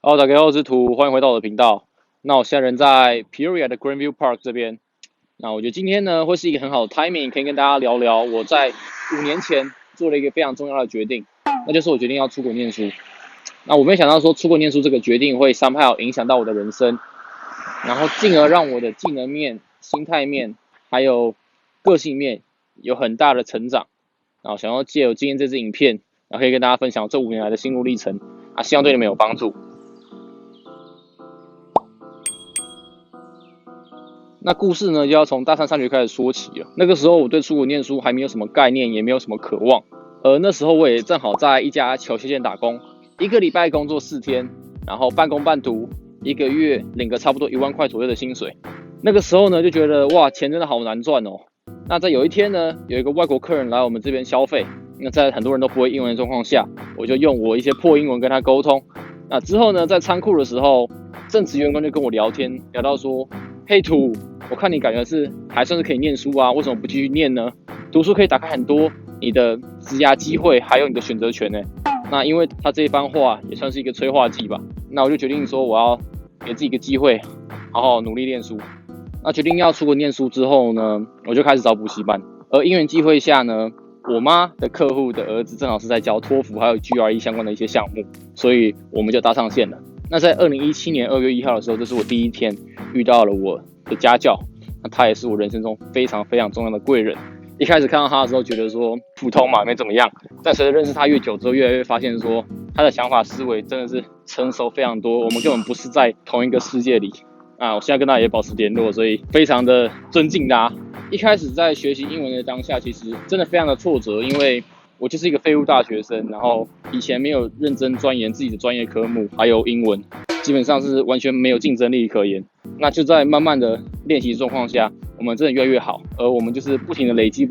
Hello，大家好，我是图，欢迎回到我的频道。那我现在人在 Peoria 的 Grandview Park 这边。那我觉得今天呢会是一个很好的 timing，可以跟大家聊聊我在5年前做了一个非常重要的决定，那就是我决定要出国念书。那我没有想到说出国念书这个决定会somehow影响到我的人生，然后进而让我的技能面、心态面还有个性面有很大的成长。然后想要借由今天这支影片，然后可以跟大家分享这5年来的心路历程啊，希望对你们有帮助。那故事呢，就要从大三上学开始说起了。那个时候我对出国念书还没有什么概念，也没有什么渴望。那时候我也正好在一家球鞋店打工，1个礼拜工作4天，然后半工半读，1个月领个差不多1万块左右的薪水。那个时候呢，就觉得哇，钱真的好难赚哦。那在有一天呢，有一个外国客人来我们这边消费，那在很多人都不会英文的状况下，我就用我一些破英文跟他沟通。那之后呢，在仓库的时候，正职员工就跟我聊天，聊到说，嘿图，我看你感觉还算是可以念书啊，为什么不继续念呢？读书可以打开很多你的职涯机会，还有你的选择权呢。那因为他这一番话也算是一个催化剂吧，那我就决定说我要给自己一个机会，好好努力念书。那决定要出国念书之后呢，我就开始找补习班。而因缘际会下呢，我妈的客户的儿子正好是在教托福还有 GRE 相关的一些项目，所以我们就搭上线了。那在2017年2月1号的时候，这是我第一天遇到了我的家教，那他也是我人生中非常非常重要的贵人。一开始看到他的时候，觉得说普通嘛，没怎么样。但随着认识他越久之后，越来越发现说他的想法思维真的是成熟非常多，我们根本不是在同一个世界里。我现在跟他也保持联络，所以非常的尊敬他。一开始在学习英文的当下，其实真的非常的挫折，因为我就是一个废物大学生，然后以前没有认真钻研自己的专业科目，还有英文，基本上是完全没有竞争力可言。那就在慢慢的练习状况下，我们真的越来越好，而我们就是不停的累积，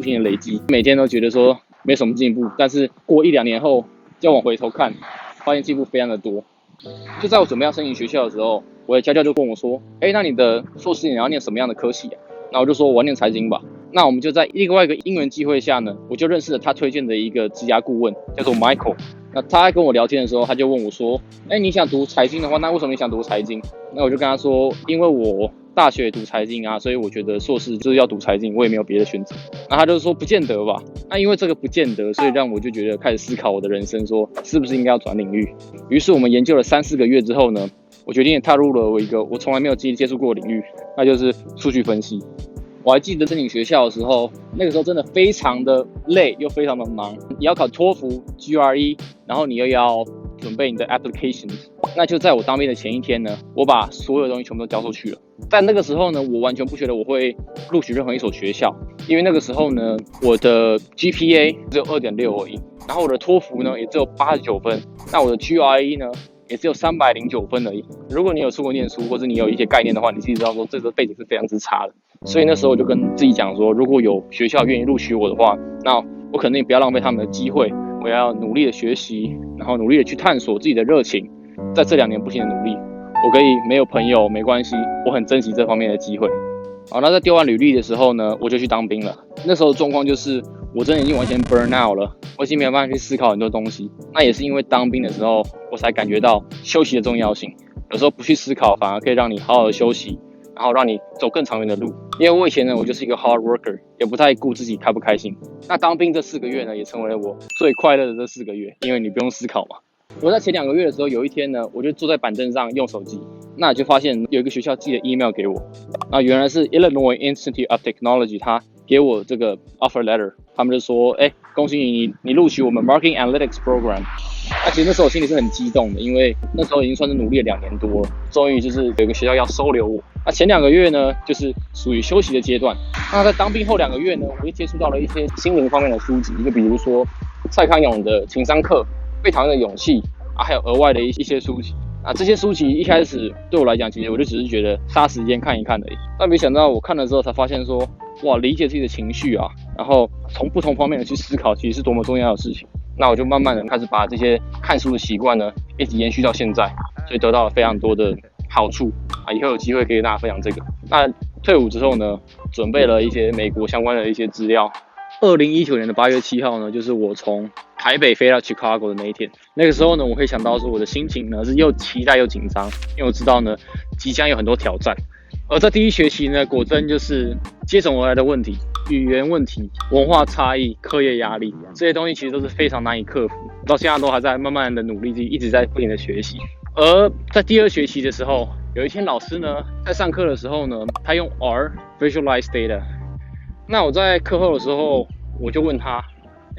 每天都觉得说没什么进步，但是过1-2年后，再往回头看，发现进步非常的多。就在我准备要申请学校的时候，我的家教就跟我说，那你的硕士你要念什么样的科系啊？那我就说我要念财经吧。那我们就在另外一个因缘机会下呢，我就认识了他推荐的一个职涯顾问，叫做 Michael。那他在跟我聊天的时候，他就问我说，你想读财经的话，那为什么你想读财经？那我就跟他说，因为我大学也读财经啊，所以我觉得硕士就是要读财经，我也没有别的选择。那他就说不见得吧。那因为这个不见得，所以让我就觉得开始思考我的人生，说是不是应该要转领域。于是我们研究了3-4个月之后呢，我决定踏入了我从来没有接触过的领域，那就是数据分析。我还记得申请学校的时候，那个时候真的非常的累又非常的忙，你要考托福、GRE， 然后你又要准备你的 applications。那就在我当兵的前一天呢，我把所有东西全部都交出去了。但那个时候呢，我完全不觉得我会录取任何一所学校，因为那个时候呢，我的 GPA 只有 2.6 而已，然后我的托福呢也只有89分，那我的 GRE 呢也只有309分而已。如果你有出国念书，或者你有一些概念的话，你自己知道说这个背景是非常之差的。所以那时候我就跟自己讲说，如果有学校愿意录取我的话，那我肯定不要浪费他们的机会，我要努力的学习，然后努力的去探索自己的热情。在这2年不停的努力，我可以没有朋友没关系，我很珍惜这方面的机会。好，那在丢完履历的时候呢，我就去当兵了。那时候的状况就是我真的已经完全 burn out 了，我已经没有办法去思考很多东西。那也是因为当兵的时候，我才感觉到休息的重要性。有时候不去思考，反而可以让你好好的休息，然后让你走更长远的路。因为我以前呢，我就是一个 hard worker， 也不太顾自己开不开心。那当兵这4个月呢，也成为了我最快乐的这4个月，因为你不用思考嘛。我在前2个月的时候，有一天呢，我就坐在板凳上用手机，那就发现有一个学校寄了 email 给我，那原来是 Illinois Institute of Technology， 他给我这个 offer letter， 他们就说，恭喜你录取我们 Marketing Analytics Program。那其实那时候我心里是很激动的，因为那时候已经算是努力了2年多了，终于就是有一个学校要收留我。那前2个月呢，就是属于休息的阶段。那在当兵后2个月呢，我就接触到了一些心灵方面的书籍，就比如说蔡康永的情商课、被讨厌的勇气还有额外的一些书籍。这些书籍一开始对我来讲，其实我就只是觉得杀时间看一看而已。但没想到我看了之后才发现说，哇，理解自己的情绪啊，然后从不同方面的去思考，其实是多么重要的事情。那我就慢慢的开始把这些看书的习惯呢，一直延续到现在，所以得到了非常多的好处以后有机会可以跟大家分享这个。那退伍之后呢，准备了一些美国相关的一些资料。2019年8月7号呢，就是我从台北飞到 Chicago 的那一天。那个时候呢，我会想到说我的心情呢是又期待又紧张，因为我知道呢即将有很多挑战。而在第一学期呢，果真就是接踵而来的问题，语言问题、文化差异、课业压力，这些东西其实都是非常难以克服。到现在都还在慢慢的努力，一直在不停的学习。而在第二学期的时候，有一天老师呢在上课的时候呢，他用 R visualize data。那我在课后的时候，我就问他，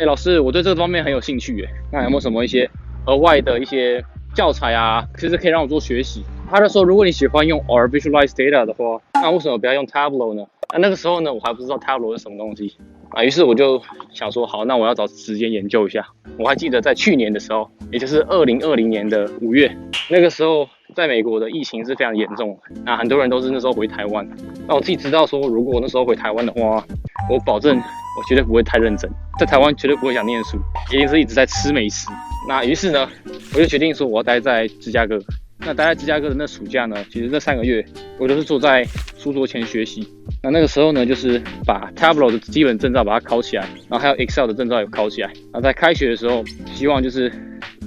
老师，我对这个方面很有兴趣耶，那有没有什么一些额外的一些教材啊，其实可以让我做学习？他就说，如果你喜欢用 R visualize data 的话，那为什么不要用 Tableau 呢？那个时候呢，我还不知道 Tableau 是什么东西啊，于是我就想说，好，那我要找时间研究一下。我还记得在去年的时候，也就是2020年的5月，那个时候在美国的疫情是非常严重的，那很多人都是那时候回台湾。那我自己知道说，如果我那时候回台湾的话，我保证我绝对不会太认真，在台湾绝对不会想念书，一定是一直在吃美食。那于是呢，我就决定说我要待在芝加哥。那待在芝加哥的那暑假呢，其实这3个月我都是坐在书桌前学习。那个时候呢，就是把 Tableau 的基本证照把它考起来，然后还有 Excel 的证照也考起来。然后在开学的时候，希望就是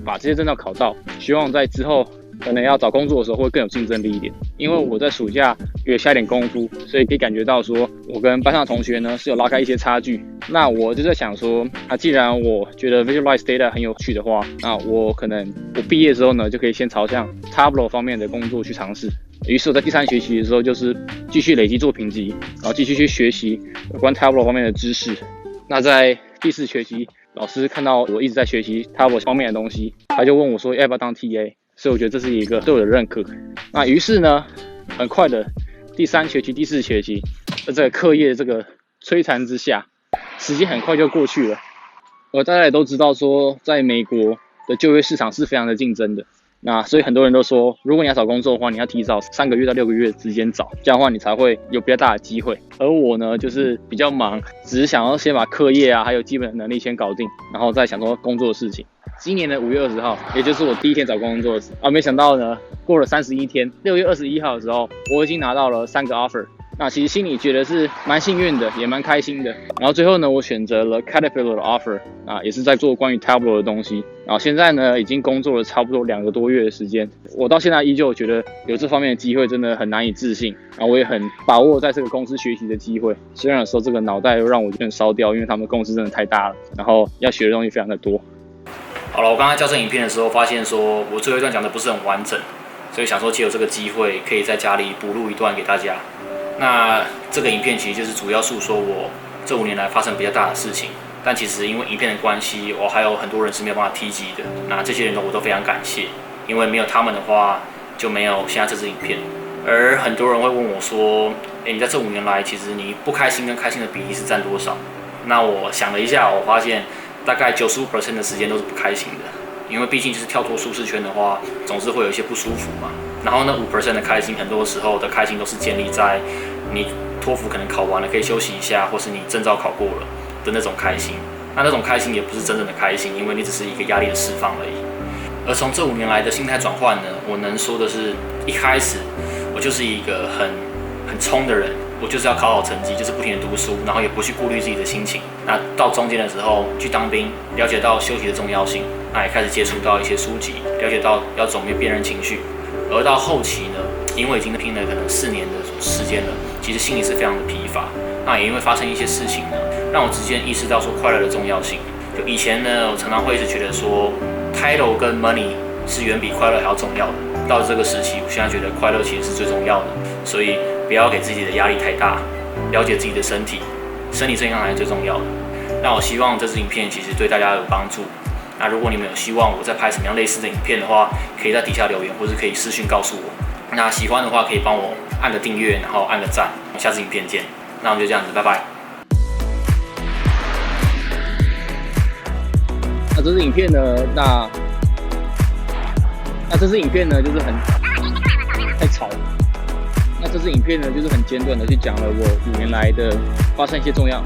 把这些证照考到，希望在之后可能要找工作的时候会更有竞争力一点。因为我在暑假有下一点功夫，所以可以感觉到说我跟班上的同学呢是有拉开一些差距。那我就在想说，既然我觉得 visualize data 很有趣的话，那我毕业之后呢，就可以先朝向 Tableau 方面的工作去尝试。于是我在第3学期的时候，就是继续累积作品集，然后继续去学习有关 Tableau 方面的知识。那在第4学期，老师看到我一直在学习 Tableau 方面的东西，他就问我说要不要当 TA。所以我觉得这是一个对我的认可。那于是呢，很快的第3学期、第4学期，在这个课业这个摧残之下，时间很快就过去了。大家也都知道说，在美国的就业市场是非常的竞争的。那所以很多人都说，如果你要找工作的话，你要提早3个月到6个月之间找，这样的话你才会有比较大的机会。而我呢，就是比较忙，只是想要先把课业啊，还有基本的能力先搞定，然后再想说工作的事情。今年的5月20号，也就是我第一天找工作的时候，没想到呢，过了31天，6月21号的时候，我已经拿到了3个 offer。那其实心里觉得是蛮幸运的，也蛮开心的。然后最后呢，我选择了 Caterpillar 的 offer， 也是在做关于 Tableau 的东西。然后现在呢，已经工作了差不多2个多月的时间。我到现在依旧觉得有这方面的机会真的很难以置信。然后我也很把握在这个公司学习的机会。虽然有时候这个脑袋又让我有点烧掉，因为他们公司真的太大了，然后要学的东西非常的多。好了，我刚才校正影片的时候，发现说我最后一段讲的不是很完整，所以想说借由这个机会，可以在家里补录一段给大家。那这个影片其实就是主要诉说我这5年来发生比较大的事情，但其实因为影片的关系，我还有很多人是没有办法提及的。那这些人我都非常感谢，因为没有他们的话，就没有现在这支影片。而很多人会问我说，你在这5年来，其实你不开心跟开心的比例是占多少？那我想了一下，我发现大概95% 的时间都是不开心的，因为毕竟就是跳脱舒适圈的话，总是会有一些不舒服嘛。然后那5% 的开心，很多时候的开心都是建立在你托福可能考完了可以休息一下，或是你证照考过了的那种开心。那种开心也不是真正的开心，因为你只是一个压力的释放而已。而从这5年来的心态转换呢，我能说的是，一开始我就是一个很冲的人，我就是要考好成绩，就是不停的读书，然后也不去顾虑自己的心情。那到中间的时候去当兵，了解到休息的重要性，那也开始接触到一些书籍，了解到要怎么辨认情绪。而到后期呢，因为已经拼了可能4年的时间了，其实心里是非常的疲乏。那也因为发生一些事情呢，让我直接意识到说快乐的重要性。就以前呢，我常常会一直觉得说 title 跟 money 是远比快乐还要重要的。到这个时期，我现在觉得快乐其实是最重要的，所以不要给自己的压力太大，了解自己的身体健康才是最重要的。那我希望这支影片其实对大家有帮助。那如果你们有希望我再拍什么样类似的影片的话，可以在底下留言，或是可以私讯告诉我。那喜欢的话可以帮我按个订阅，然后按个赞。我们下次影片见。那我们就这样子，拜拜。那这支影片呢？那这支影片呢，就是太吵了。那这支影片呢，就是很简短的去讲了我5年来的发生一些重要